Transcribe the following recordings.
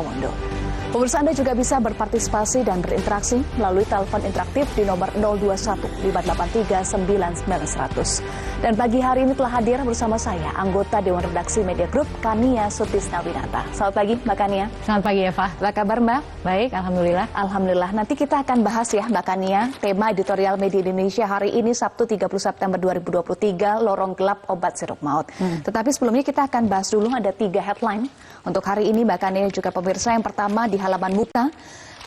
Awondo. Pemirsa, Anda juga bisa berpartisipasi dan berinteraksi melalui telepon interaktif di nomor 021 583 99100. Dan pagi hari ini telah hadir bersama saya, anggota Dewan Redaksi Media Group, Kania Sutisnawinata. Selamat pagi, Mbak Kania. Selamat pagi, Eva. Apa kabar, Mbak? Baik, Alhamdulillah. Alhamdulillah. Nanti kita akan bahas ya, Mbak Kania, tema editorial Media Indonesia hari ini, Sabtu 30 September 2023, Lorong Gelap Obat Sirup Maut. Tetapi sebelumnya kita akan bahas dulu, ada 3 headline untuk hari ini, Mbak Kania juga pemirsa. Yang pertama di halaman muka,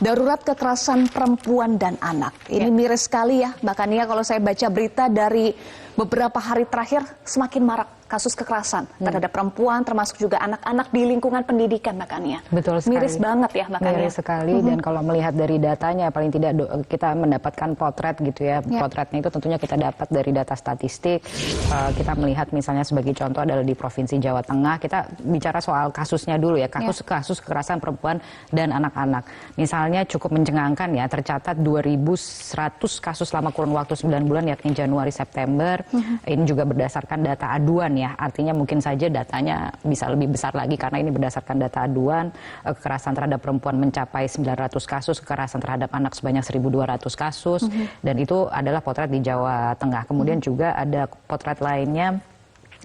darurat kekerasan perempuan dan anak. Ini miris sekali ya, Mbak Kania, kalau saya baca berita dari beberapa hari terakhir semakin marak kasus kekerasan terhadap perempuan, termasuk juga anak-anak di lingkungan pendidikan, Mbak Kania. Betul sekali. Miris banget ya, Mbak Kania. Miris sekali, dan kalau melihat dari datanya, paling tidak kita mendapatkan potret gitu ya. Potretnya itu tentunya kita dapat dari data statistik. Kita melihat misalnya sebagai contoh adalah di Provinsi Jawa Tengah. Kita bicara soal kasusnya dulu ya, kasus kekerasan perempuan dan anak-anak. Misalnya cukup mencengangkan ya, tercatat 2.100 kasus selama kurun waktu 9 bulan, yakni Januari-September. Ini juga berdasarkan data aduan ya, artinya mungkin saja datanya bisa lebih besar lagi karena ini berdasarkan data aduan. Kekerasan terhadap perempuan mencapai 900 kasus, kekerasan terhadap anak sebanyak 1.200 kasus, dan itu adalah potret di Jawa Tengah. Kemudian juga ada potret lainnya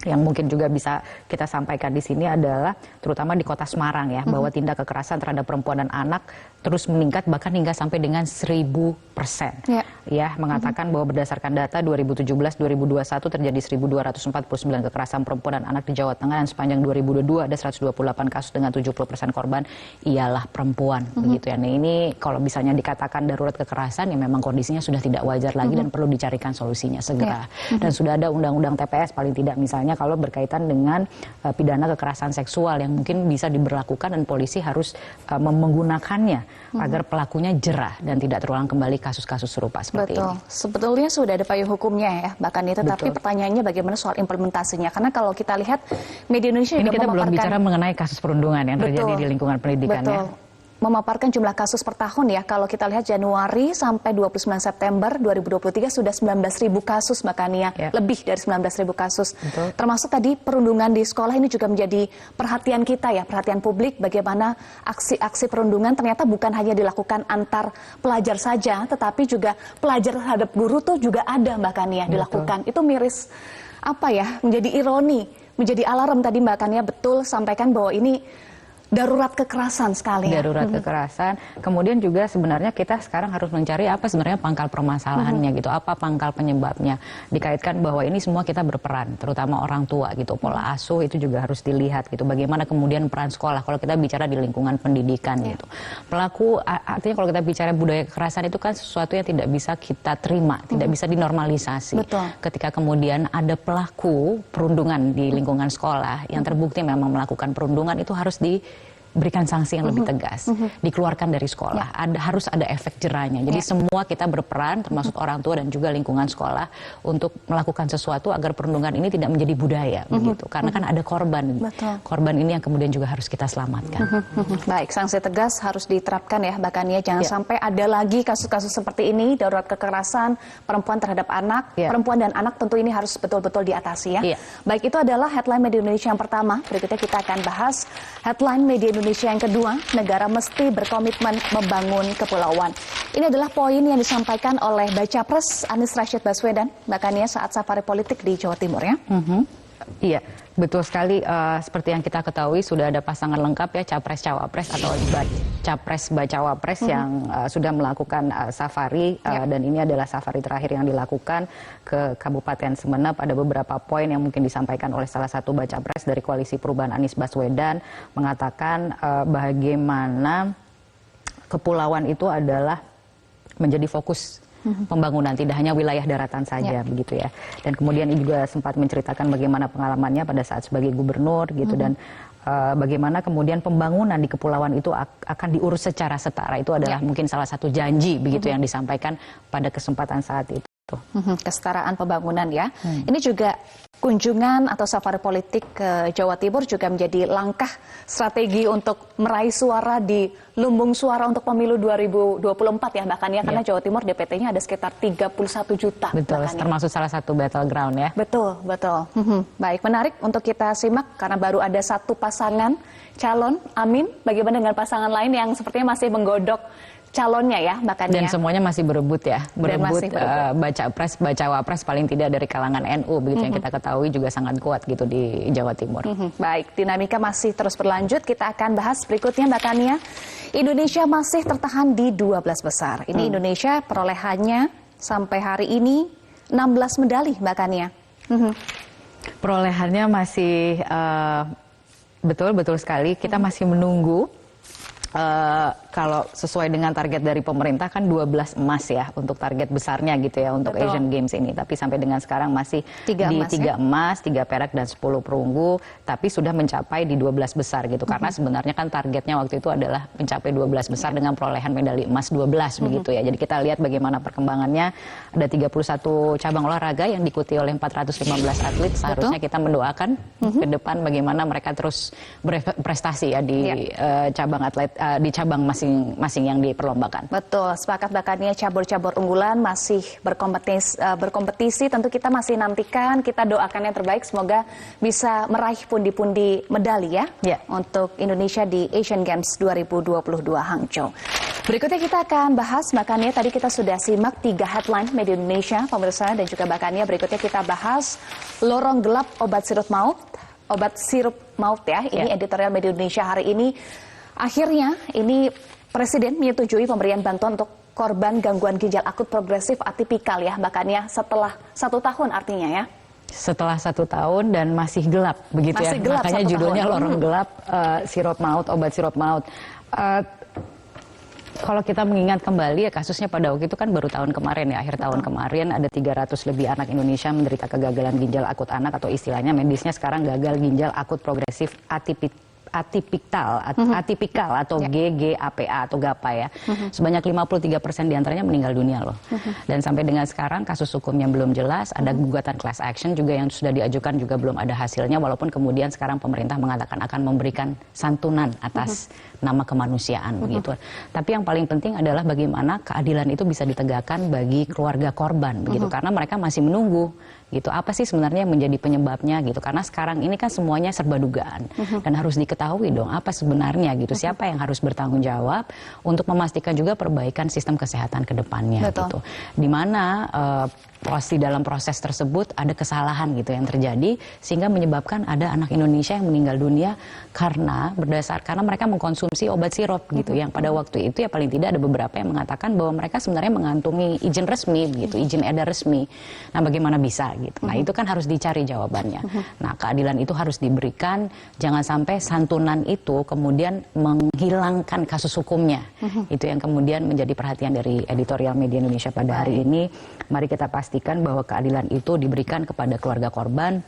yang mungkin juga bisa kita sampaikan di sini adalah terutama di Kota Semarang ya, bahwa tindak kekerasan terhadap perempuan dan anak terus meningkat bahkan hingga sampai dengan 1000%. Ya, mengatakan bahwa berdasarkan data 2017-2021 terjadi 1.249 kekerasan perempuan dan anak di Jawa Tengah, dan sepanjang 2022 ada 128 kasus dengan 70% korban ialah perempuan, begitu ya. Nah, ini kalau misalnya dikatakan darurat kekerasan ya memang kondisinya sudah tidak wajar lagi dan perlu dicarikan solusinya segera. Dan sudah ada undang-undang TPS paling tidak misalnya kalau berkaitan dengan pidana kekerasan seksual yang mungkin bisa diberlakukan, dan polisi harus menggunakannya agar pelakunya jerah dan tidak terulang kembali kasus-kasus serupa seperti ini. Sebetulnya sudah ada payung hukumnya ya, bahkan itu. Tapi pertanyaannya bagaimana soal implementasinya? Karena kalau kita lihat Media Indonesia ini juga kita belum bicara mengenai kasus perundungan yang terjadi di lingkungan pendidikan ya. Memaparkan jumlah kasus per tahun ya. Kalau kita lihat Januari sampai 29 September 2023 sudah 19.000 kasus, Mbak Kania. Lebih dari 19.000 kasus. Termasuk tadi perundungan di sekolah, ini juga menjadi perhatian kita ya, perhatian publik, bagaimana aksi-aksi perundungan ternyata bukan hanya dilakukan antar pelajar saja, tetapi juga pelajar terhadap guru tuh juga ada, Mbak Kania, dilakukan. Itu miris, apa ya, menjadi ironi, menjadi alarm tadi Mbak Kania betul sampaikan bahwa ini darurat kekerasan sekali ya. Darurat kekerasan. Kemudian juga sebenarnya kita sekarang harus mencari apa sebenarnya pangkal permasalahannya gitu. Apa pangkal penyebabnya. Dikaitkan bahwa ini semua kita berperan, terutama orang tua gitu. Pola asuh itu juga harus dilihat gitu. Bagaimana kemudian peran sekolah kalau kita bicara di lingkungan pendidikan gitu. Pelaku, artinya kalau kita bicara budaya kekerasan itu kan sesuatu yang tidak bisa kita terima, tidak bisa dinormalisasi. Ketika kemudian ada pelaku perundungan di lingkungan sekolah yang terbukti memang melakukan perundungan, itu harus diberikan sanksi yang lebih tegas, dikeluarkan dari sekolah, harus ada efek jerahnya. Jadi semua kita berperan, termasuk orang tua dan juga lingkungan sekolah, untuk melakukan sesuatu agar perundungan ini tidak menjadi budaya, begitu. Karena kan ada korban, korban ini yang kemudian juga harus kita selamatkan. Baik, sanksi tegas harus diterapkan ya, Mbak Kania. Jangan sampai ada lagi kasus-kasus seperti ini, darurat kekerasan perempuan terhadap anak, perempuan dan anak tentu ini harus betul-betul diatasi ya. Baik, itu adalah headline Media Indonesia yang pertama. Berikutnya kita akan bahas headline Media Indonesia yang kedua, negara mesti berkomitmen membangun kepulauan. Ini adalah poin yang disampaikan oleh Baca Pres Anies Rashid Baswedan, Mbak Kania, saat safari politik di Jawa Timur ya. Iya, betul sekali. Seperti yang kita ketahui sudah ada pasangan lengkap ya, Capres-Cawapres atau Capres-Bacawapres yang sudah melakukan safari, dan ini adalah safari terakhir yang dilakukan ke Kabupaten Sumeneb. Ada beberapa poin yang mungkin disampaikan oleh salah satu Bacapres dari Koalisi Perubahan Anies Baswedan, mengatakan bagaimana kepulauan itu adalah menjadi fokus pembangunan, tidak hanya wilayah daratan saja, begitu ya. Dan kemudian ini juga sempat menceritakan bagaimana pengalamannya pada saat sebagai gubernur gitu, dan bagaimana kemudian pembangunan di kepulauan itu akan diurus secara setara. Itu adalah mungkin salah satu janji begitu yang disampaikan pada kesempatan saat itu. Kesetaraan pembangunan ya. Ini juga kunjungan atau safari politik ke Jawa Timur juga menjadi langkah strategi untuk meraih suara di lumbung suara untuk pemilu 2024 ya bahkan ya, karena Jawa Timur DPT-nya ada sekitar 31 juta. Betul, termasuk salah satu battleground ya. Betul, betul. Baik, menarik untuk kita simak karena baru ada satu pasangan calon. Amin, bagaimana dengan pasangan lain yang sepertinya masih menggodok calonnya ya bahkan dan ya. Semuanya masih berebut ya, berebut baca wapres paling tidak dari kalangan NU begitu yang kita ketahui juga sangat kuat gitu di Jawa Timur. Baik, dinamika masih terus berlanjut. Kita akan bahas berikutnya Mbak Kania. Indonesia masih tertahan di 12 besar. Ini Indonesia perolehannya sampai hari ini 16 medali Mbak Kania. Perolehannya masih betul sekali. Kita masih menunggu. Kalau sesuai dengan target dari pemerintah kan 12 emas ya untuk target besarnya gitu ya untuk Asian Games ini. Tapi sampai dengan sekarang masih di 3 emas, 3 perak dan 10 perunggu. Tapi sudah mencapai di 12 besar gitu. Karena sebenarnya kan targetnya waktu itu adalah mencapai 12 besar dengan perolehan medali emas 12 begitu ya. Jadi kita lihat bagaimana perkembangannya. Ada 31 cabang olahraga yang diikuti oleh 415 atlet. Seharusnya kita mendoakan ke depan bagaimana mereka terus berprestasi ya di cabang atlet di cabang masing-masing yang diperlombakan. Betul, sepakat Mbak Kania, cabur-cabur unggulan masih berkompetisi. Tentu kita masih nantikan, kita doakan yang terbaik, semoga bisa meraih pundi-pundi medali ya untuk Indonesia di Asian Games 2022 Hangzhou. Berikutnya kita akan bahas Mbak Kania, tadi kita sudah simak 3 headline media Indonesia, pemirsa dan juga Mbak Kania. Berikutnya kita bahas lorong gelap obat sirup maut ya. Ini editorial media Indonesia hari ini. Akhirnya ini Presiden menyetujui pemberian bantuan untuk korban gangguan ginjal akut progresif atipikal ya Mbak Kania setelah 1 tahun artinya ya. Setelah 1 tahun dan masih gelap begitu masih ya. Gelap, makanya judulnya lorong gelap sirup maut, obat sirup maut. Kalau kita mengingat kembali ya kasusnya pada waktu itu kan baru tahun kemarin ya, akhir tahun kemarin ada 300 lebih anak Indonesia menderita kegagalan ginjal akut anak atau istilahnya medisnya sekarang gagal ginjal akut progresif atipikal atau GGAPA atau GAPA ya. Sebanyak 53% diantaranya meninggal dunia loh. Dan sampai dengan sekarang kasus hukumnya belum jelas, ada gugatan class action juga yang sudah diajukan juga belum ada hasilnya, walaupun kemudian sekarang pemerintah mengatakan akan memberikan santunan atas nama kemanusiaan begitu. Tapi yang paling penting adalah bagaimana keadilan itu bisa ditegakkan bagi keluarga korban begitu, karena mereka masih menunggu gitu apa sih sebenarnya yang menjadi penyebabnya gitu, karena sekarang ini kan semuanya serba dugaan dan harus diketahui dong apa sebenarnya gitu, siapa yang harus bertanggung jawab untuk memastikan juga perbaikan sistem kesehatan ke depannya gitu, dimana dalam proses tersebut ada kesalahan gitu yang terjadi sehingga menyebabkan ada anak Indonesia yang meninggal dunia karena mereka mengkonsumsi obat sirup gitu, yang pada waktu itu ya paling tidak ada beberapa yang mengatakan bahwa mereka sebenarnya mengantungi izin resmi gitu, izin edar resmi. Nah bagaimana bisa gitu. Nah itu kan harus dicari jawabannya. Nah keadilan itu harus diberikan, jangan sampai santunan itu kemudian menghilangkan kasus hukumnya. Itu yang kemudian menjadi perhatian dari editorial media Indonesia pada hari ini. Mari kita pastikan bahwa keadilan itu diberikan kepada keluarga korban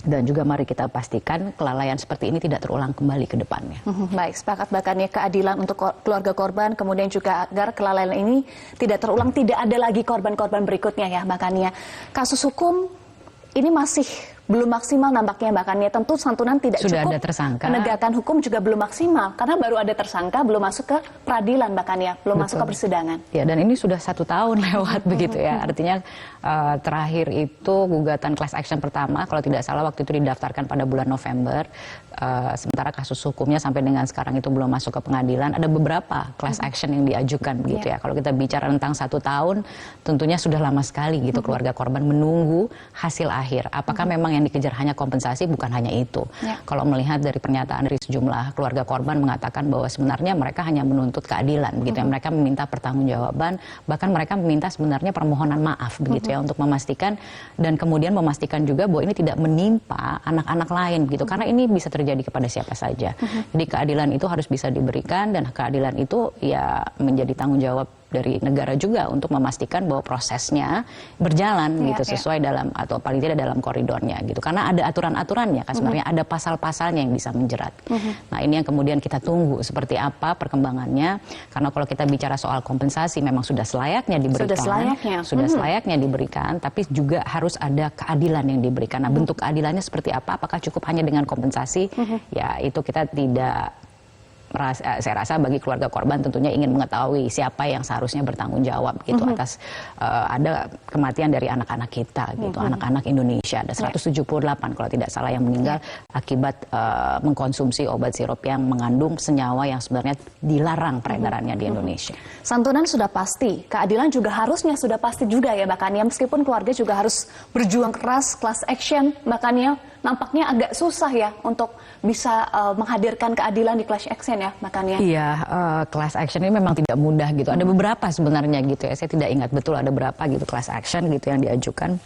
dan juga mari kita pastikan kelalaian seperti ini tidak terulang kembali ke depannya. Baik, sepakat bahkan ya, keadilan untuk keluarga korban, kemudian juga agar kelalaian ini tidak terulang, tidak ada lagi korban-korban berikutnya ya bahkan ya. Kasus hukum ini masih belum maksimal nampaknya Mbak Kania. Tentu santunan tidak sudah cukup. Ada tersangka. Penegakan hukum juga belum maksimal karena baru ada tersangka, belum masuk ke peradilan Mbak Kania, belum masuk ke persidangan. Ya, dan ini sudah 1 tahun lewat begitu ya. Artinya terakhir itu gugatan class action pertama kalau tidak salah waktu itu didaftarkan pada bulan November. Sementara kasus hukumnya sampai dengan sekarang itu belum masuk ke pengadilan. Ada beberapa class action yang diajukan begitu ya. Kalau kita bicara tentang 1 tahun, tentunya sudah lama sekali gitu keluarga korban menunggu hasil akhir. Apakah memang yang dikejar hanya kompensasi? Bukan hanya itu. Kalau melihat dari pernyataan dari sejumlah keluarga korban mengatakan bahwa sebenarnya mereka hanya menuntut keadilan begitu ya. Mereka meminta pertanggungjawaban, bahkan mereka meminta sebenarnya permohonan maaf begitu ya, untuk memastikan dan kemudian memastikan juga bahwa ini tidak menimpa anak-anak lain gitu, karena ini bisa terjadi kepada siapa saja. Jadi keadilan itu harus bisa diberikan dan keadilan itu ya menjadi tanggung jawab dari negara juga untuk memastikan bahwa prosesnya berjalan gitu sesuai dalam atau paling tidak dalam koridornya gitu. Karena ada aturan-aturannya kan sebenarnya, ada pasal-pasalnya yang bisa menjerat. Nah, ini yang kemudian kita tunggu seperti apa perkembangannya. Karena kalau kita bicara soal kompensasi memang sudah selayaknya diberikan. Sudah selayaknya diberikan, tapi juga harus ada keadilan yang diberikan. Nah, bentuk keadilannya seperti apa? Apakah cukup hanya dengan kompensasi? Ya, itu kita tidak saya rasa bagi keluarga korban tentunya ingin mengetahui siapa yang seharusnya bertanggung jawab gitu atas ada kematian dari anak-anak kita gitu, anak-anak Indonesia ada 178 kalau tidak salah yang meninggal akibat mengkonsumsi obat sirup yang mengandung senyawa yang sebenarnya dilarang peredarannya di Indonesia. Santunan sudah pasti, keadilan juga harusnya sudah pasti juga ya bahkan ya, meskipun keluarga juga harus berjuang keras, class action bahkan ya. Nampaknya agak susah ya untuk bisa menghadirkan keadilan di class action ya makanya. Iya, class action ini memang tidak mudah gitu. Ada beberapa sebenarnya gitu ya. Saya tidak ingat betul ada berapa gitu class action gitu yang diajukan.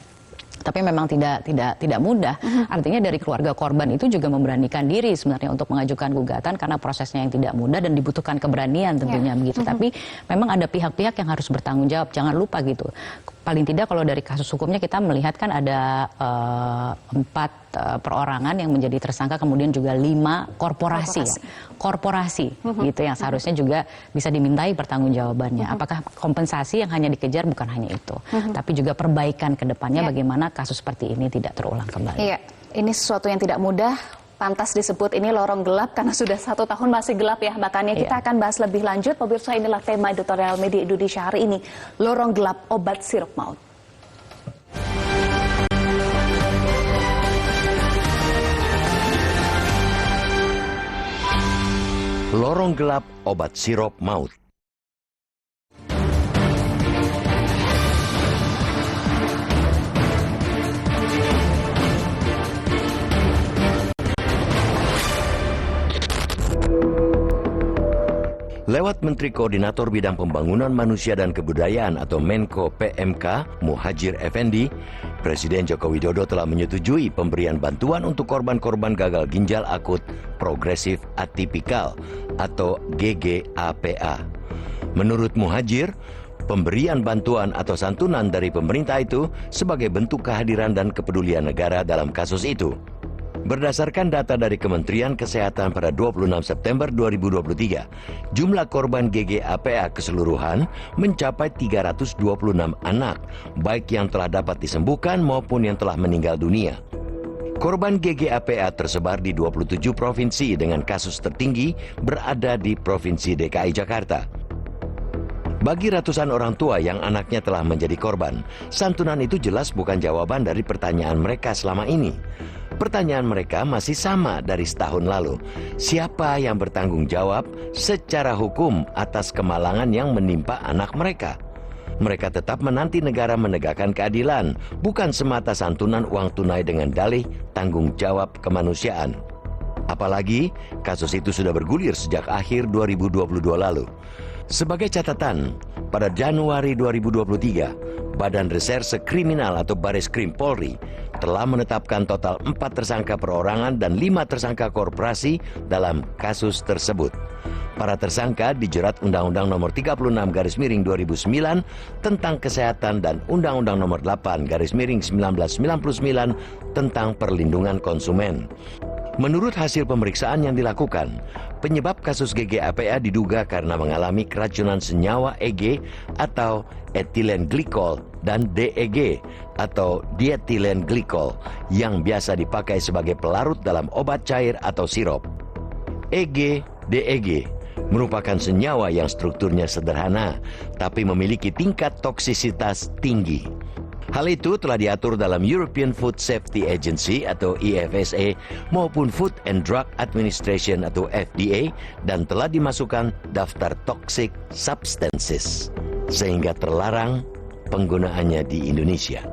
Tapi memang tidak mudah. Artinya dari keluarga korban itu juga memberanikan diri sebenarnya untuk mengajukan gugatan karena prosesnya yang tidak mudah dan dibutuhkan keberanian tentunya begitu. Tapi memang ada pihak-pihak yang harus bertanggung jawab. Jangan lupa gitu. Paling tidak kalau dari kasus hukumnya kita melihat kan ada 4 perorangan yang menjadi tersangka, kemudian juga 5 korporasi. Korporasi gitu yang seharusnya juga bisa dimintai pertanggungjawabannya. Apakah kompensasi yang hanya dikejar bukan hanya itu, tapi juga perbaikan ke depannya bagaimana kasus seperti ini tidak terulang kembali. Iya, ini sesuatu yang tidak mudah. Pantas disebut ini lorong gelap karena sudah 1 tahun masih gelap ya. Makanya kita akan bahas lebih lanjut. Pemirsa, inilah tema editorial Media Indonesia hari ini. Lorong gelap obat sirup maut. Lorong gelap obat sirup maut. Lewat Menteri Koordinator Bidang Pembangunan Manusia dan Kebudayaan atau Menko PMK, Muhadjir Effendi, Presiden Joko Widodo telah menyetujui pemberian bantuan untuk korban-korban gagal ginjal akut progresif atipikal atau GGAPA. Menurut Muhadjir, pemberian bantuan atau santunan dari pemerintah itu sebagai bentuk kehadiran dan kepedulian negara dalam kasus itu. Berdasarkan data dari Kementerian Kesehatan pada 26 September 2023, jumlah korban GGAPA keseluruhan mencapai 326 anak, baik yang telah dapat disembuhkan maupun yang telah meninggal dunia. Korban GGAPA tersebar di 27 provinsi dengan kasus tertinggi berada di Provinsi DKI Jakarta. Bagi ratusan orang tua yang anaknya telah menjadi korban, santunan itu jelas bukan jawaban dari pertanyaan mereka selama ini. Pertanyaan mereka masih sama dari setahun lalu. Siapa yang bertanggung jawab secara hukum atas kemalangan yang menimpa anak mereka? Mereka tetap menanti negara menegakkan keadilan, bukan semata santunan uang tunai dengan dalih tanggung jawab kemanusiaan. Apalagi kasus itu sudah bergulir sejak akhir 2022 lalu. Sebagai catatan, pada Januari 2023, Badan Reserse Kriminal atau Bareskrim Polri telah menetapkan total 4 tersangka perorangan dan 5 tersangka korporasi dalam kasus tersebut. Para tersangka dijerat Undang-Undang Nomor 36/2009 tentang Kesehatan dan Undang-Undang Nomor 8/1999 tentang Perlindungan Konsumen. Menurut hasil pemeriksaan yang dilakukan, penyebab kasus GGAPA diduga karena mengalami keracunan senyawa EG atau etilen glikol dan DEG atau dietilen glikol yang biasa dipakai sebagai pelarut dalam obat cair atau sirup. EG, DEG merupakan senyawa yang strukturnya sederhana tapi memiliki tingkat toksisitas tinggi. Hal itu telah diatur dalam European Food Safety Agency atau EFSA maupun Food and Drug Administration atau FDA dan telah dimasukkan daftar Toxic Substances sehingga terlarang penggunaannya di Indonesia.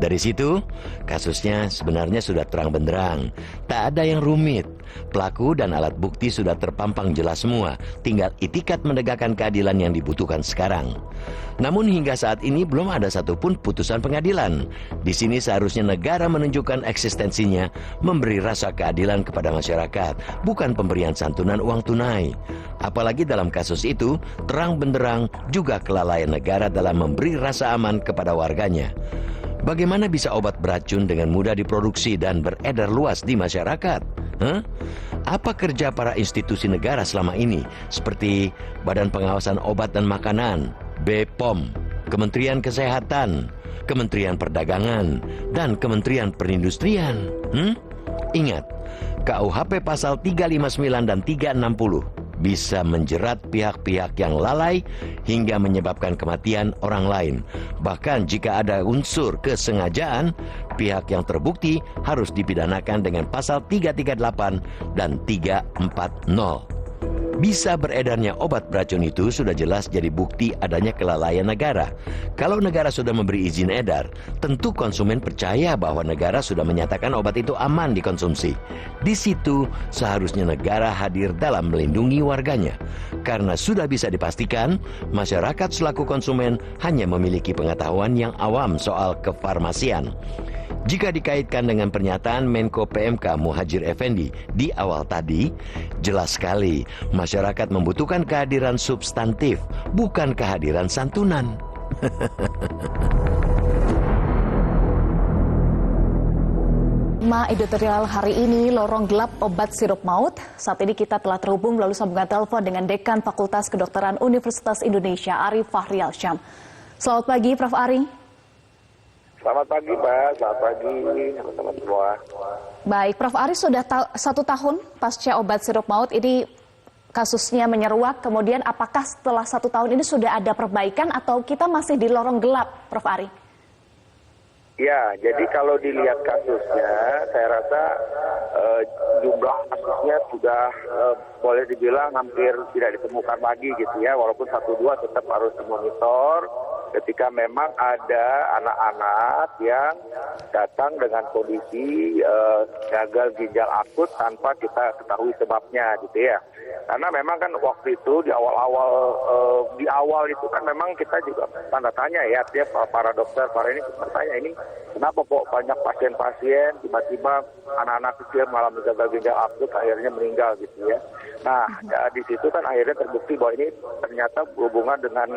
Dari situ, kasusnya sebenarnya sudah terang benderang. Tak ada yang rumit. Pelaku dan alat bukti sudah terpampang jelas semua, tinggal itikad menegakkan keadilan yang dibutuhkan sekarang. Namun hingga saat ini belum ada satupun putusan pengadilan. Di sini seharusnya negara menunjukkan eksistensinya, memberi rasa keadilan kepada masyarakat, bukan pemberian santunan uang tunai. Apalagi dalam kasus itu, terang benderang juga kelalaian negara dalam memberi rasa aman kepada warganya. Bagaimana bisa obat beracun dengan mudah diproduksi dan beredar luas di masyarakat? Apa kerja para institusi negara selama ini, seperti Badan Pengawasan Obat dan Makanan, BPOM, Kementerian Kesehatan, Kementerian Perdagangan, dan Kementerian Perindustrian? Ingat, KUHP pasal 359 dan 360 bisa menjerat pihak-pihak yang lalai hingga menyebabkan kematian orang lain. Bahkan jika ada unsur kesengajaan, pihak yang terbukti harus dipidanakan dengan pasal 338 dan 340. Bisa beredarnya obat beracun itu sudah jelas jadi bukti adanya kelalaian negara. Kalau negara sudah memberi izin edar, tentu konsumen percaya bahwa negara sudah menyatakan obat itu aman dikonsumsi. Di situ seharusnya negara hadir dalam melindungi warganya. Karena sudah bisa dipastikan, masyarakat selaku konsumen hanya memiliki pengetahuan yang awam soal kefarmasian. Jika dikaitkan dengan pernyataan Menko PMK Muhadjir Effendi di awal tadi, jelas sekali masyarakat membutuhkan kehadiran substantif, bukan kehadiran santunan. Editorial hari ini, lorong gelap obat sirup maut. Saat ini kita telah terhubung melalui sambungan telepon dengan Dekan Fakultas Kedokteran Universitas Indonesia, Ari Fahrial Syam. Selamat pagi, Prof. Ari. Selamat pagi, Mbak. Selamat pagi, teman-teman semua. Baik, Prof. Ari, sudah 1 tahun pasca obat sirup maut ini kasusnya menyeruak. Kemudian apakah setelah 1 tahun ini sudah ada perbaikan atau kita masih di lorong gelap, Prof. Ari? Ya, jadi kalau dilihat kasusnya, saya rasa jumlah kasusnya sudah boleh dibilang hampir tidak ditemukan lagi gitu ya. Walaupun 1-2 tetap harus dimonitor. Ketika memang ada anak-anak yang datang dengan kondisi gagal ginjal akut tanpa kita ketahui sebabnya gitu ya. Karena memang kan waktu itu di awal itu kan memang kita juga tanda tanya ya, artinya para dokter, para ini bertanya ini kenapa kok banyak pasien-pasien tiba-tiba anak-anak kecil mengalami gagal ginjal akut akhirnya meninggal gitu ya. Nah, di situ kan akhirnya terbukti bahwa ini ternyata berhubungan dengan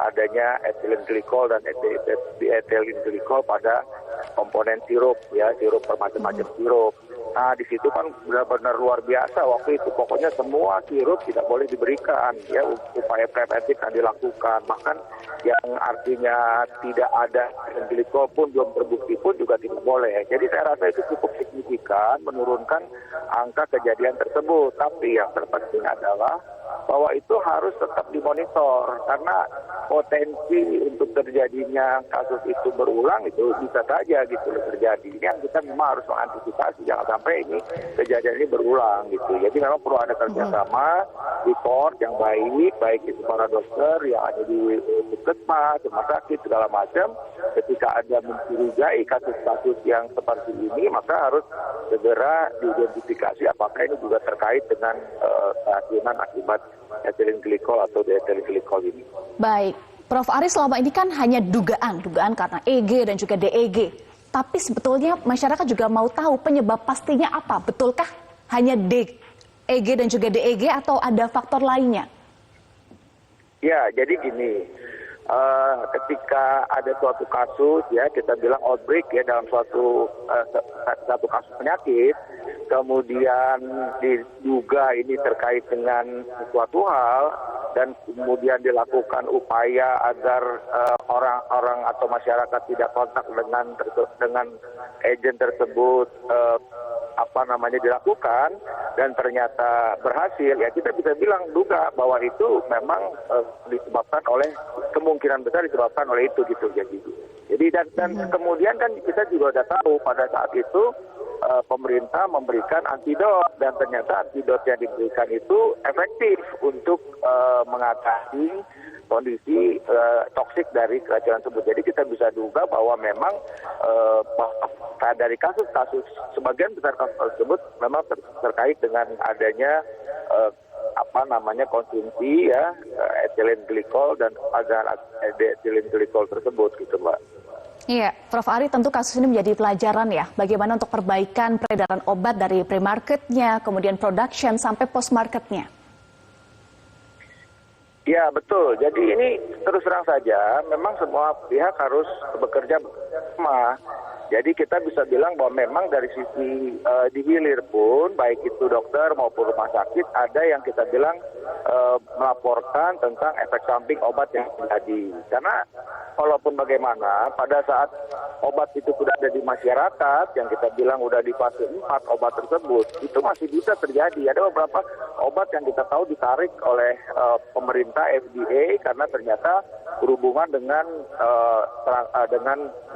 adanya ethylene glycol dan ethylene glycol pada komponen sirup ya, sirup bermacam-macam sirup. Nah, di situ kan benar-benar luar biasa waktu itu. Pokoknya semua sirup tidak boleh diberikan ya, upaya preventif yang dilakukan. Bahkan yang artinya tidak ada ethylene glycol pun belum terbukti pun juga tidak boleh. Jadi saya rasa itu cukup signifikan menurunkan angka kejadian tersebut. Tapi yang terpenting adalah bahwa itu harus tetap dimonitor karena potensi untuk terjadinya kasus itu berulang itu bisa saja gitu terjadi. Ini yang kita memang harus mengantisipasi jangan sampai ini kejadian ini berulang gitu. Jadi memang perlu ada kerjasama, report yang baik itu para dokter yang ada di puskesmas, rumah sakit segala macam. Ketika ada mencurigai kasus-kasus yang seperti ini, maka harus segera diidentifikasi apakah ini juga terkait dengan keracunan akibat ethylene glycol atau ethylene glycol ini. Baik, Prof. Ari, selama ini kan hanya dugaan karena EG dan juga DEG. Tapi sebetulnya masyarakat juga mau tahu penyebab pastinya apa. Betulkah hanya EG dan juga DEG atau ada faktor lainnya? Ya, jadi gini. Ketika ada suatu kasus ya kita bilang outbreak ya dalam satu kasus penyakit, kemudian diduga ini terkait dengan suatu hal dan kemudian dilakukan upaya agar orang-orang atau masyarakat tidak kontak dengan agen tersebut dilakukan dan ternyata berhasil, ya kita bisa bilang duga bahwa itu memang disebabkan oleh kemungkinan besar disebabkan oleh itu gitu. Jadi dan kemudian kan kita juga sudah tahu pada saat itu pemerintah memberikan antidot dan ternyata antidot yang diberikan itu efektif untuk mengatasi kondisi toksik dari keracunan tersebut. Jadi kita bisa duga bahwa memang dari kasus-kasus sebagian besar kasus tersebut memang terkait dengan adanya konsumsi ya ethylene glycol dan ethylene glycol tersebut gitu, Mbak. Iya, Prof. Ari, tentu kasus ini menjadi pelajaran ya, bagaimana untuk perbaikan peredaran obat dari pre-marketnya, kemudian production, sampai post-marketnya. Ya, betul. Jadi ini terus terang saja, memang semua pihak harus bekerja bersama. Jadi kita bisa bilang bahwa memang dari sisi di hilir pun, baik itu dokter maupun rumah sakit, ada yang kita bilang melaporkan tentang efek samping obat yang terjadi. Karena walaupun bagaimana, pada saat obat itu sudah ada di masyarakat, yang kita bilang sudah di fase 4 obat tersebut, itu masih bisa terjadi. Ada beberapa obat yang kita tahu ditarik oleh pemerintah FDA karena ternyata berhubungan dengan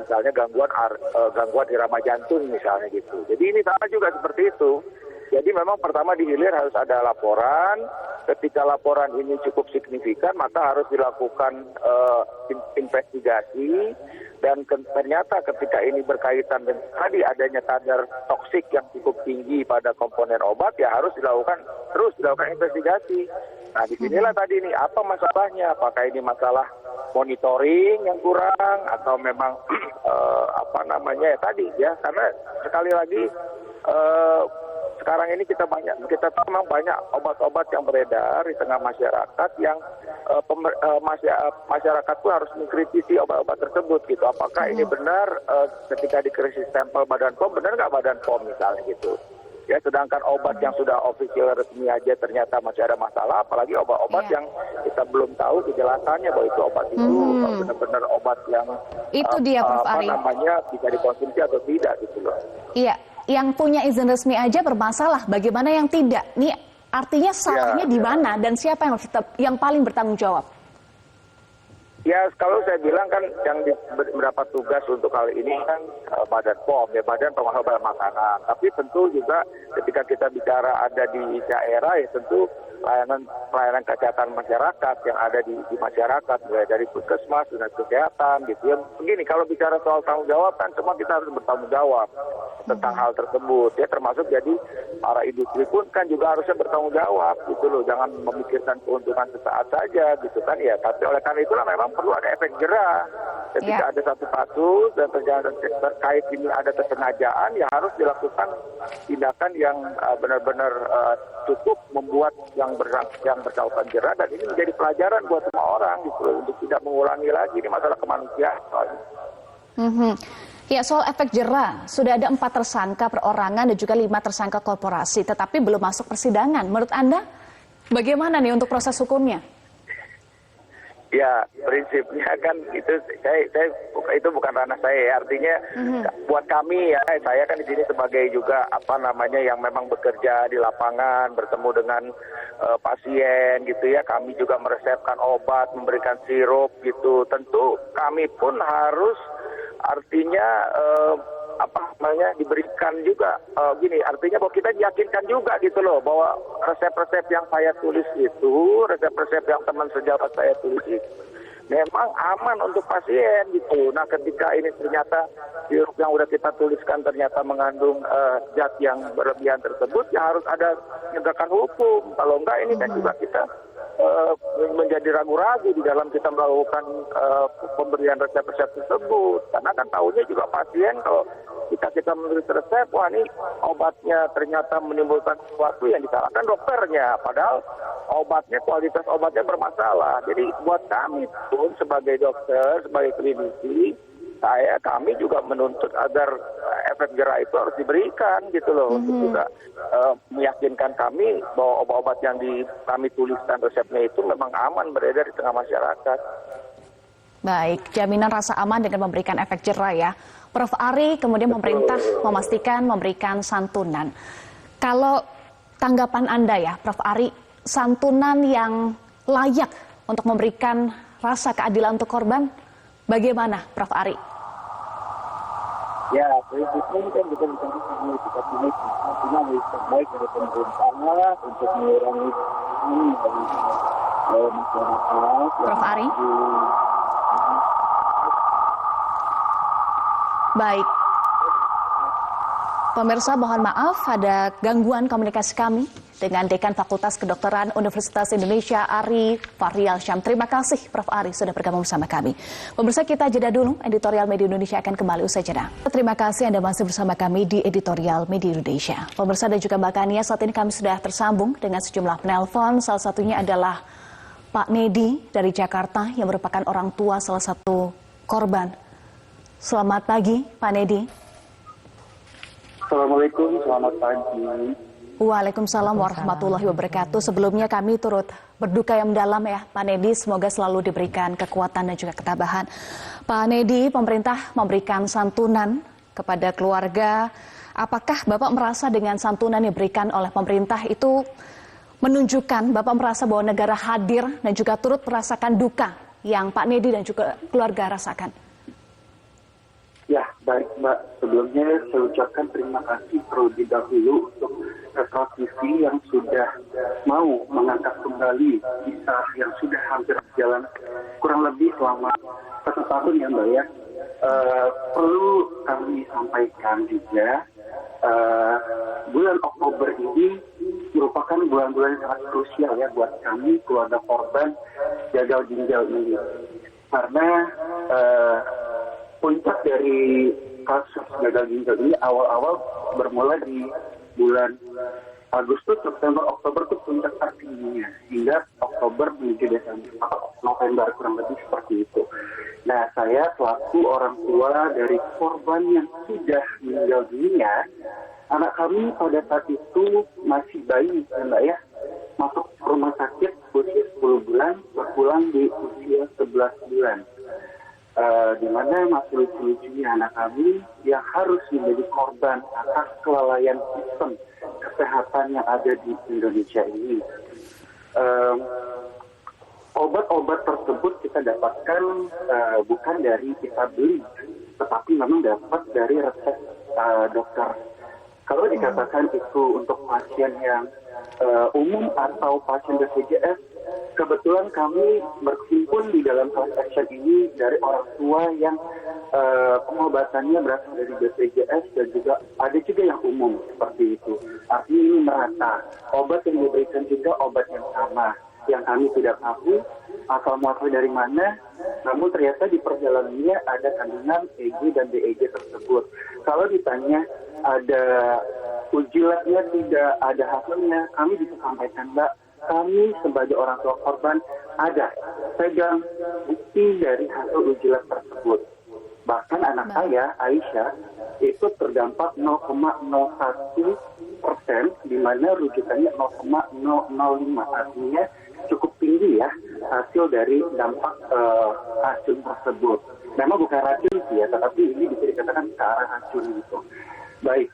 misalnya gangguan irama jantung misalnya gitu. Jadi ini sama juga seperti itu. Jadi memang pertama di hilir harus ada laporan. Ketika laporan ini cukup signifikan, maka harus dilakukan investigasi. Dan ternyata ketika ini berkaitan dengan tadi adanya kadar toksik yang cukup tinggi pada komponen obat, ya harus dilakukan investigasi. Nah, disinilah tadi nih apa masalahnya? Apakah ini masalah monitoring yang kurang atau memang tadi ya? Karena sekali lagi sekarang ini kita tahu memang banyak obat-obat yang beredar di tengah masyarakat yang masyarakat pun harus mengkritisi obat-obat tersebut gitu. Apakah ini benar ketika dikrisis sampel Badan POM, benar nggak Badan POM misalnya gitu. Ya, sedangkan obat yang sudah official resmi aja ternyata masih ada masalah, apalagi obat-obat yang kita belum tahu kejelasannya bahwa itu obat itu benar-benar obat yang itu dia, Prof. Ari. Bisa dikonsumsi atau tidak gitu loh. Iya, yang punya izin resmi aja bermasalah, bagaimana yang tidak? Nih artinya salahnya di mana dan siapa yang paling bertanggung jawab? Ya, kalau saya bilang kan yang mendapat tugas untuk hal ini kan Badan POM, ya Badan Pengelola Makanan. Tapi tentu juga ketika kita bicara ada di daerah, ya tentu pelayanan kesehatan masyarakat yang ada di masyarakat, mulai dari puskesmas, dinas kesehatan, gitu ya. Begini, kalau bicara soal tanggung jawab kan semua kita harus bertanggung jawab tentang hal tersebut, ya termasuk jadi para industri pun kan juga harusnya bertanggung jawab, gitu loh. Jangan memikirkan keuntungan sesaat saja, gitu kan ya. Tapi oleh karena itulah memang perlu ada efek jerah. Ketika ada satu kasus dan terkait ini ada kesengajaan, ya harus dilakukan tindakan yang benar-benar cukup membuat yang bersangkutan jerah, dan ini menjadi pelajaran buat semua orang gitu loh, untuk tidak mengulangi lagi. Ini masalah kemanusiaan soalnya. Ya, soal efek jerah, sudah ada 4 tersangka perorangan dan juga 5 tersangka korporasi, tetapi belum masuk persidangan. Menurut Anda, bagaimana nih untuk proses hukumnya? Ya, prinsipnya kan itu itu bukan ranah saya ya. Artinya buat kami ya, saya kan di sini sebagai juga yang memang bekerja di lapangan, bertemu dengan pasien gitu ya. Kami juga meresepkan obat, memberikan sirup gitu. Tentu kami pun harus artinya diberikan juga artinya bahwa kita yakinkan juga gitu loh bahwa resep-resep yang saya tulis itu, resep-resep yang teman sejawat saya tulis itu memang aman untuk pasien gitu. Nah, ketika ini ternyata sirup yang udah kita tuliskan ternyata mengandung zat yang berlebihan tersebut, ya harus ada penegakan hukum. Kalau enggak ini kan juga kita menjadi ragu-ragu di dalam kita melakukan pemberian resep-resep tersebut. Karena kan tahunya juga pasien kalau kita menulis resep, wah ini obatnya ternyata menimbulkan sesuatu yang disalahkan dokternya. Padahal obatnya, kualitas obatnya bermasalah. Jadi buat kami pun sebagai dokter, sebagai klinisi, kami juga menuntut agar efek jerah itu harus diberikan gitu loh, untuk juga meyakinkan kami bahwa obat-obat yang kami tuliskan resepnya itu memang aman beredar di tengah masyarakat. Baik, jaminan rasa aman dengan memberikan efek jerah ya. Prof. Ari, kemudian pemerintah memastikan memberikan santunan. Kalau tanggapan Anda ya, Prof. Ari, santunan yang layak untuk memberikan rasa keadilan untuk korban, bagaimana, Prof. Ari? Ya, prinsipnya kan kita bicara mengenai sikap baik, santunan yang terbaik dari pemerintah untuk mengurangi Prof. Ari. Baik. Pemirsa, mohon maaf ada gangguan komunikasi kami dengan Dekan Fakultas Kedokteran Universitas Indonesia Ari Fahrial Syam. Terima kasih Prof. Ari sudah bergabung bersama kami. Pemirsa, kita jeda dulu. Editorial Media Indonesia akan kembali usai jeda. Terima kasih Anda masih bersama kami di Editorial Media Indonesia. Pemirsa dan juga Mbak Kania, saat ini kami sudah tersambung dengan sejumlah penelpon. Salah satunya adalah Pak Nedi dari Jakarta yang merupakan orang tua salah satu korban. Selamat pagi Pak Nedi. Assalamualaikum, selamat pagi. Waalaikumsalam warahmatullahi wabarakatuh. Sebelumnya kami turut berduka yang mendalam ya Pak Nedi, semoga selalu diberikan kekuatan dan juga ketabahan. Pak Nedi, pemerintah memberikan santunan kepada keluarga. Apakah Bapak merasa dengan santunan yang diberikan oleh pemerintah itu menunjukkan Bapak merasa bahwa negara hadir dan juga turut merasakan duka yang Pak Nedi dan juga keluarga rasakan? Ya, baik Mbak. Sebelumnya saya ucapkan terima kasih terlebih dahulu untuk Retro TV yang sudah mau mengangkat kembali kisah yang sudah hampir berjalan kurang lebih selama 1 tahun ya Mbak ya. Perlu kami sampaikan juga, bulan Oktober ini merupakan bulan-bulan yang sangat krusial ya buat kami keluarga korban gagal ginjal ini. Karena puncak dari kasus gagal ginjal ini awal-awal bermula di bulan Agustus, September, Oktober itu puncak tertingginya hingga Oktober menuju Desember atau November kurang lebih seperti itu. Nah, saya selaku orang tua dari korban yang sudah meninggal dunia, anak kami pada saat itu masih bayi, ya Mbak ya, masuk rumah sakit usia 10 bulan, berpulang di usia 11 bulan. Di mana masih lucu-lucunya anak kami yang harus menjadi korban atas kelalaian sistem kesehatan yang ada di Indonesia ini. Obat-obat tersebut kita dapatkan bukan dari kita beli, tetapi memang dapat dari resep dokter. Kalau dikatakan itu untuk pasien yang umum atau pasien BPJS, kebetulan kami berkumpul di dalam class action ini dari orang tua yang pengobatannya berasal dari BPJS dan juga ada juga yang umum seperti itu. Artinya ini merata. Obat yang diberikan juga obat yang sama. Yang kami tidak tahu asal muasal dari mana, namun ternyata di perjalanannya ada kandungan EG dan DEG tersebut. Kalau ditanya ada uji labnya tidak ada hasilnya, kami bisa sampaikan Mbak, kami sebagai orang tua korban ada pegang bukti dari hasil uji lab tersebut. Bahkan anak saya, Aisyah, itu terdampak 0,01%, di mana rujukannya 0,005. Artinya cukup tinggi ya hasil dari dampak racun tersebut. Memang bukan racun sih ya, tetapi ini bisa dikatakan ke arah racun gitu. Baik,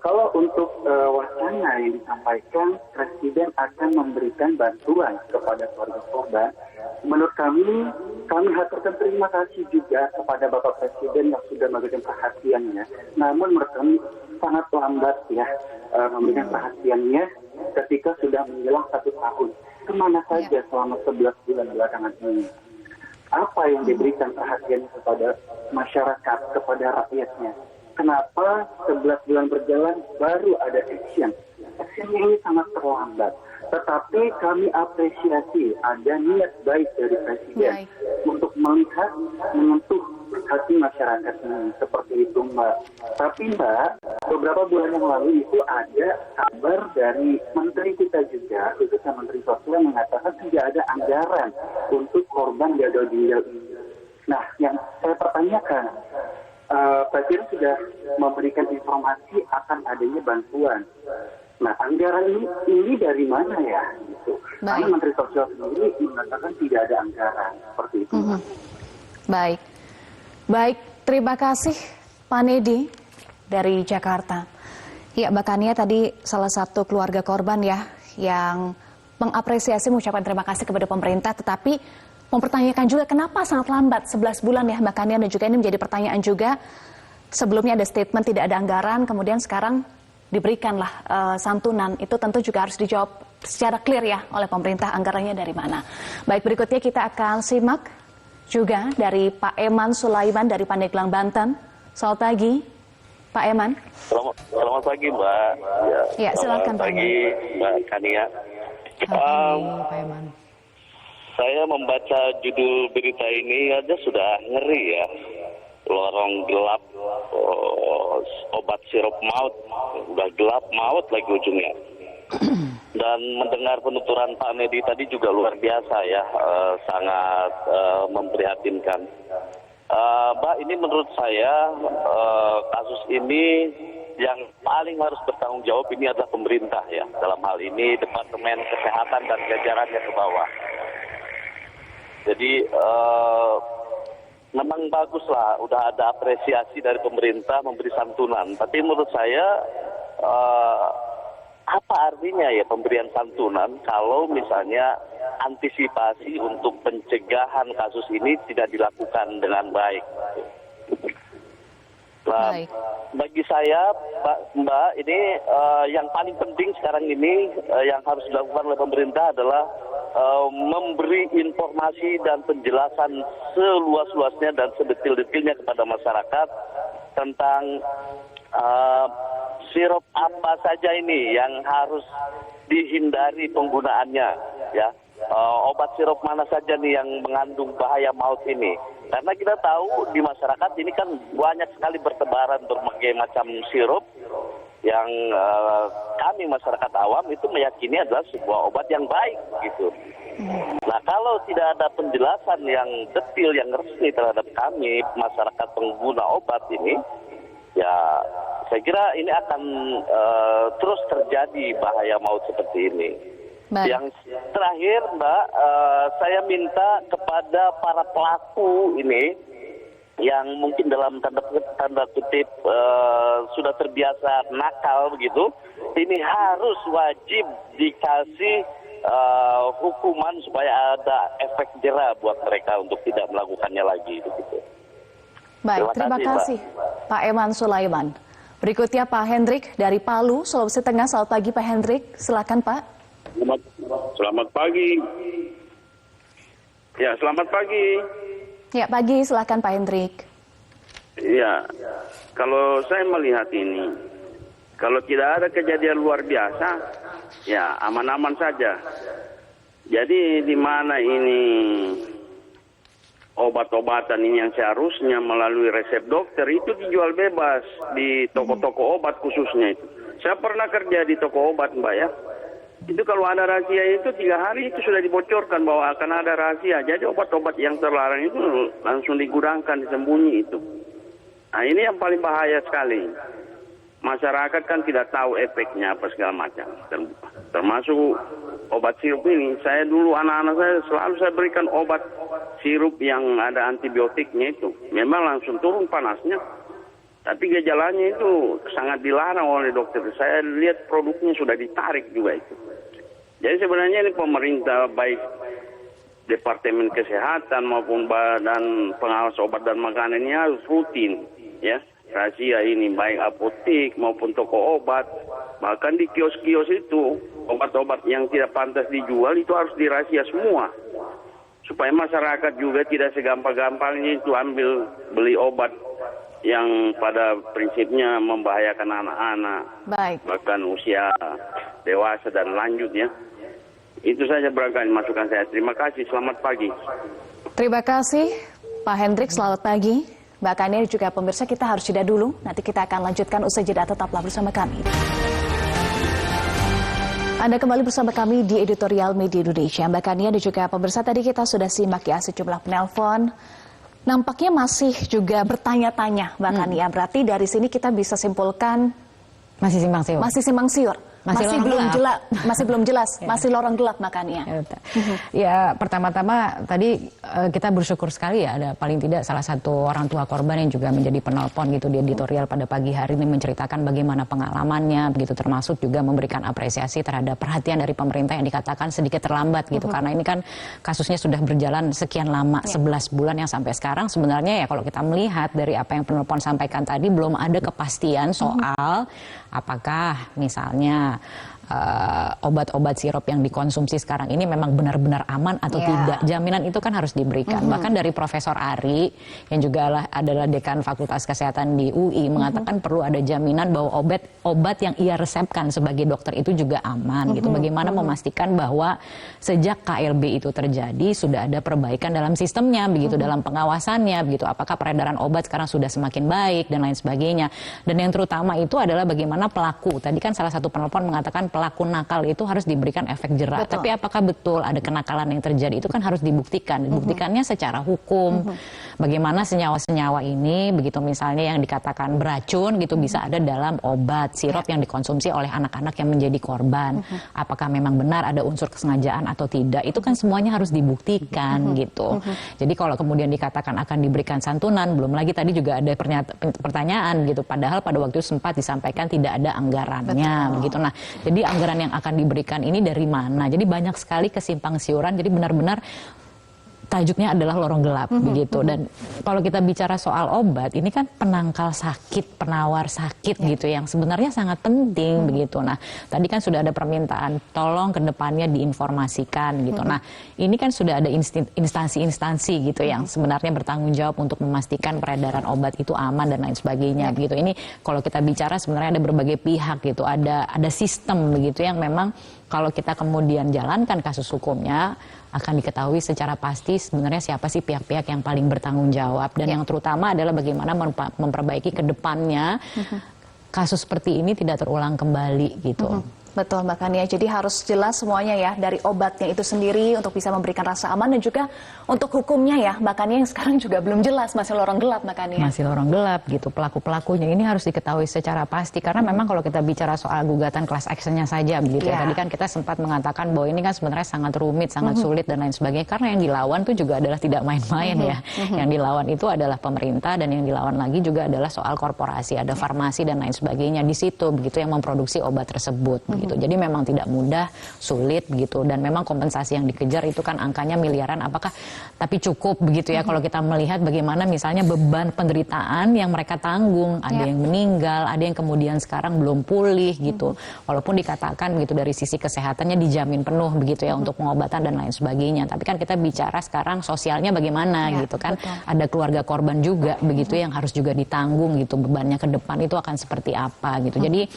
kalau untuk wacana yang disampaikan, Presiden akan memberikan bantuan kepada keluarga korban. Menurut kami haturkan terima kasih juga kepada Bapak Presiden yang sudah memberikan perhatiannya. Namun menurut kami sangat lambat ya memberikan perhatiannya ketika sudah menjelang 1 tahun. Kemana saja selama 11 bulan belakangan ini? Apa yang diberikan perhatian kepada masyarakat, kepada rakyatnya? Kenapa 11 bulan berjalan baru ada action? Actionnya ini sangat terlambat. Tetapi kami apresiasi ada niat baik dari Presiden untuk melihat, menyentuh hati masyarakat ini. Seperti itu Mbak. Tapi Mbak, beberapa bulan yang lalu itu ada kabar dari Menteri kita juga, khususnya Menteri Sosial mengatakan tidak ada anggaran untuk korban gagal ginjal ini. Nah, yang saya pertanyakan, Presiden sudah memberikan informasi akan adanya bantuan. Nah, anggaran ini dari mana ya? Gitu. Karena Menteri Sosial sendiri mengatakan tidak ada anggaran seperti itu. Baik, terima kasih Pak Nedi dari Jakarta. Ya, Mbak Kania tadi salah satu keluarga korban ya yang mengapresiasi, mengucapkan terima kasih kepada pemerintah, tetapi mempertanyakan juga kenapa sangat lambat 11 bulan ya Mbak Kania, dan juga ini menjadi pertanyaan juga. Sebelumnya ada statement tidak ada anggaran, kemudian sekarang diberikanlah santunan, itu tentu juga harus dijawab secara clear ya oleh pemerintah, anggarannya dari mana. Baik, berikutnya kita akan simak juga dari Pak Eman Sulaiman dari Pandeglang, Banten. Selamat pagi, Pak Eman. Selamat pagi, Mbak. Ya, silakan Pak Eman. Selamat pagi, Mbak Kania. Pak Eman. Saya membaca judul berita ini aja sudah ngeri ya. Lorong gelap, obat sirup maut, udah gelap maut lagi ujungnya. Dan mendengar penuturan Pak Nedi tadi juga luar biasa ya, sangat memprihatinkan. Mbak, ini menurut saya kasus ini yang paling harus bertanggung jawab ini adalah pemerintah ya. Dalam hal ini Departemen Kesehatan dan jajarannya ke bawah. Jadi memang baguslah, udah ada apresiasi dari pemerintah memberi santunan. Tapi menurut saya apa artinya ya pemberian santunan kalau misalnya antisipasi untuk pencegahan kasus ini tidak dilakukan dengan baik. Nah, bagi saya, Mbak, ini yang paling penting sekarang ini yang harus dilakukan oleh pemerintah adalah memberi informasi dan penjelasan seluas-luasnya dan sedetil-detilnya kepada masyarakat tentang sirup apa saja ini yang harus dihindari penggunaannya, ya. Obat sirup mana saja nih yang mengandung bahaya maut ini. Karena kita tahu di masyarakat ini kan banyak sekali bertebaran berbagai macam sirup yang kami masyarakat awam itu meyakini adalah sebuah obat yang baik gitu. Nah, kalau tidak ada penjelasan yang detail, yang resmi terhadap kami masyarakat pengguna obat ini, ya saya kira ini akan terus terjadi bahaya maut seperti ini. Baik. Yang terakhir, Mbak, saya minta kepada para pelaku ini yang mungkin dalam tanda kutip sudah terbiasa nakal begitu, ini harus wajib dikasih hukuman supaya ada efek jera buat mereka untuk tidak melakukannya lagi begitu. Baik, terima kasih Pak Eman Sulaiman. Berikutnya Pak Hendrik dari Palu, Sulawesi Tengah. Selamat pagi Pak Hendrik, silakan Pak. Selamat pagi. Ya, selamat pagi. Ya, pagi, silakan Pak Hendrik. Ya, kalau saya melihat ini, kalau tidak ada kejadian luar biasa, ya aman-aman saja. Jadi di mana ini obat-obatan ini yang seharusnya melalui resep dokter itu dijual bebas di toko-toko obat khususnya itu. Saya pernah kerja di toko obat, Mbak ya. Itu kalau ada rahasia itu 3 hari itu sudah dibocorkan bahwa akan ada rahasia. Jadi obat-obat yang terlarang itu langsung digudangkan, disembunyi itu. Nah, ini yang paling bahaya sekali. Masyarakat kan tidak tahu efeknya apa segala macam. Termasuk obat sirup ini. Saya dulu anak-anak saya selalu saya berikan obat sirup yang ada antibiotiknya itu. Memang langsung turun panasnya. Tapi gejalanya itu sangat dilarang oleh dokter. Saya lihat produknya sudah ditarik juga itu. Jadi sebenarnya ini pemerintah baik Departemen Kesehatan maupun Badan Pengawas Obat dan Makanan ini harus rutin ya. Rahasia ini baik apotek maupun toko obat. Bahkan di kios-kios itu obat-obat yang tidak pantas dijual itu harus dirahasia semua. Supaya masyarakat juga tidak segampang-gampangnya itu ambil beli obat yang pada prinsipnya membahayakan anak-anak, bahkan usia dewasa dan lanjut ya. Itu saja barangkali masukan saya. Terima kasih, selamat pagi. Terima kasih Pak Hendrik, selamat pagi. Mbak Kania juga pemirsa, kita harus jeda dulu. Nanti kita akan lanjutkan usai jeda, tetaplah bersama kami. Anda kembali bersama kami di Editorial Media Indonesia. Mbak Kania dan juga pemirsa, tadi kita sudah simak ya sejumlah penelpon. Nampaknya masih juga bertanya-tanya Mbak Kania. Berarti dari sini kita bisa simpulkan masih simpang siur. Masih simpang siur. masih belum jelas, masih lorong gelap makanya. Ya, pertama-tama tadi kita bersyukur sekali ya, ada paling tidak salah satu orang tua korban yang juga menjadi penelpon gitu di editorial pada pagi hari ini menceritakan bagaimana pengalamannya, begitu termasuk juga memberikan apresiasi terhadap perhatian dari pemerintah yang dikatakan sedikit terlambat gitu, karena ini kan kasusnya sudah berjalan sekian lama, 11 bulan yang sampai sekarang sebenarnya ya kalau kita melihat dari apa yang penelpon sampaikan tadi belum ada kepastian soal apakah misalnya obat-obat sirup yang dikonsumsi sekarang ini memang benar-benar aman atau tidak. Jaminan itu kan harus diberikan. Bahkan dari Profesor Ari yang juga adalah dekan Fakultas Kesehatan di UI mengatakan perlu ada jaminan bahwa obat yang ia resepkan sebagai dokter itu juga aman gitu. Bagaimana memastikan bahwa sejak KLB itu terjadi sudah ada perbaikan dalam sistemnya begitu, dalam pengawasannya begitu. Apakah peredaran obat sekarang sudah semakin baik dan lain sebagainya. Dan yang terutama itu adalah bagaimana pelaku. Tadi kan salah satu penelpon mengatakan pelaku nakal itu harus diberikan efek jerak. Tapi apakah betul ada kenakalan yang terjadi? Itu kan harus dibuktikan. Dibuktikannya secara hukum. Bagaimana senyawa-senyawa ini, begitu misalnya yang dikatakan beracun gitu bisa ada dalam obat sirup yang dikonsumsi oleh anak-anak yang menjadi korban. Apakah memang benar ada unsur kesengajaan atau tidak? Itu kan semuanya harus dibuktikan gitu. Jadi kalau kemudian dikatakan akan diberikan santunan, belum lagi tadi juga ada pertanyaan gitu. Padahal pada waktu itu sempat disampaikan tidak ada anggarannya begitu. Nah, jadi anggaran yang akan diberikan ini dari mana? Jadi banyak sekali kesimpang siuran. Jadi benar-benar tajuknya adalah lorong gelap begitu. Dan kalau kita bicara soal obat, ini kan penangkal sakit, penawar sakit gitu yang sebenarnya sangat penting begitu. Nah, tadi kan sudah ada permintaan tolong ke depannya diinformasikan gitu. Nah, ini kan sudah ada instansi-instansi gitu yang sebenarnya bertanggung jawab untuk memastikan peredaran obat itu aman dan lain sebagainya begitu. Ini kalau kita bicara sebenarnya ada berbagai pihak gitu, ada sistem begitu yang memang kalau kita kemudian jalankan kasus hukumnya akan diketahui secara pasti sebenarnya siapa sih pihak-pihak yang paling bertanggung jawab dan yang terutama adalah bagaimana memperbaiki ke depannya kasus seperti ini tidak terulang kembali gitu. Betul Mbak Kania, jadi harus jelas semuanya ya dari obatnya itu sendiri untuk bisa memberikan rasa aman dan juga untuk hukumnya ya Mbak Kania yang sekarang juga belum jelas, masih lorong gelap Mbak Kania. Masih lorong gelap gitu, pelaku-pelakunya ini harus diketahui secara pasti karena memang kalau kita bicara soal gugatan class actionnya saja begitu ya. Tadi kan kita sempat mengatakan bahwa ini kan sebenarnya sangat rumit, sangat sulit dan lain sebagainya karena yang dilawan itu juga adalah tidak main-main ya. Yang dilawan itu adalah pemerintah dan yang dilawan lagi juga adalah soal korporasi, ada farmasi dan lain sebagainya di situ begitu yang memproduksi obat tersebut. Gitu. Jadi memang tidak mudah, sulit gitu dan memang kompensasi yang dikejar itu kan angkanya miliaran apakah tapi cukup begitu ya kalau kita melihat bagaimana misalnya beban penderitaan yang mereka tanggung, ada yang meninggal, ada yang kemudian sekarang belum pulih gitu. Walaupun dikatakan begitu dari sisi kesehatannya dijamin penuh begitu ya untuk pengobatan dan lain sebagainya. Tapi kan kita bicara sekarang sosialnya bagaimana gitu kan. Ada keluarga korban juga begitu yang harus juga ditanggung gitu bebannya ke depan itu akan seperti apa gitu. Jadi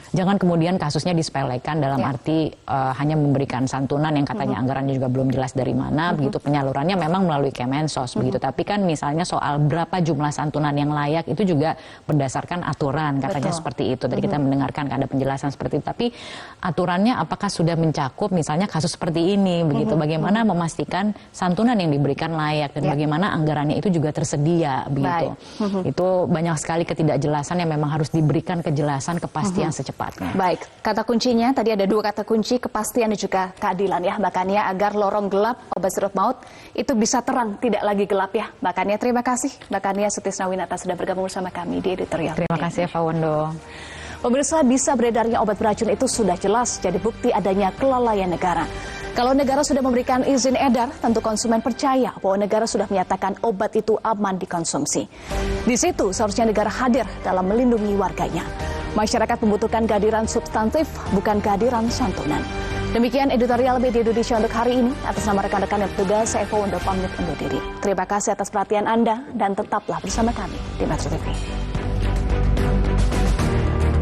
jangan kemudian kasusnya disepelekan dalam arti hanya memberikan santunan yang katanya anggarannya juga belum jelas dari mana begitu penyalurannya memang melalui Kemensos begitu tapi kan misalnya soal berapa jumlah santunan yang layak itu juga berdasarkan aturan katanya seperti itu. Tadi kita mendengarkan ada penjelasan seperti itu tapi aturannya apakah sudah mencakup misalnya kasus seperti ini begitu bagaimana memastikan santunan yang diberikan layak dan bagaimana anggarannya itu juga tersedia begitu. Itu banyak sekali ketidakjelasan yang memang harus diberikan kejelasan kepastian secepatnya. Baik, kata kuncinya tadi ada dua kata kunci, kepastian dan juga keadilan ya Mbak Kania agar lorong gelap obat sirup maut itu bisa terang, tidak lagi gelap ya Mbak Kania. Terima kasih Mbak Kania Sutisnawinata sudah bergabung bersama kami di editorial. Terima kasih Eva Wondo. Pemirsa, bisa beredarnya obat beracun itu sudah jelas jadi bukti adanya kelalaian negara. Kalau negara sudah memberikan izin edar, tentu konsumen percaya bahwa negara sudah menyatakan obat itu aman dikonsumsi. Di situ seharusnya negara hadir dalam melindungi warganya. Masyarakat membutuhkan kehadiran substantif, bukan kehadiran santunan. Demikian editorial Media Indonesia untuk hari ini. Atas nama rekan-rekan yang bertugas, saya Eva Wondo pamit undur diri. Terima kasih atas perhatian Anda dan tetaplah bersama kami di Metro TV.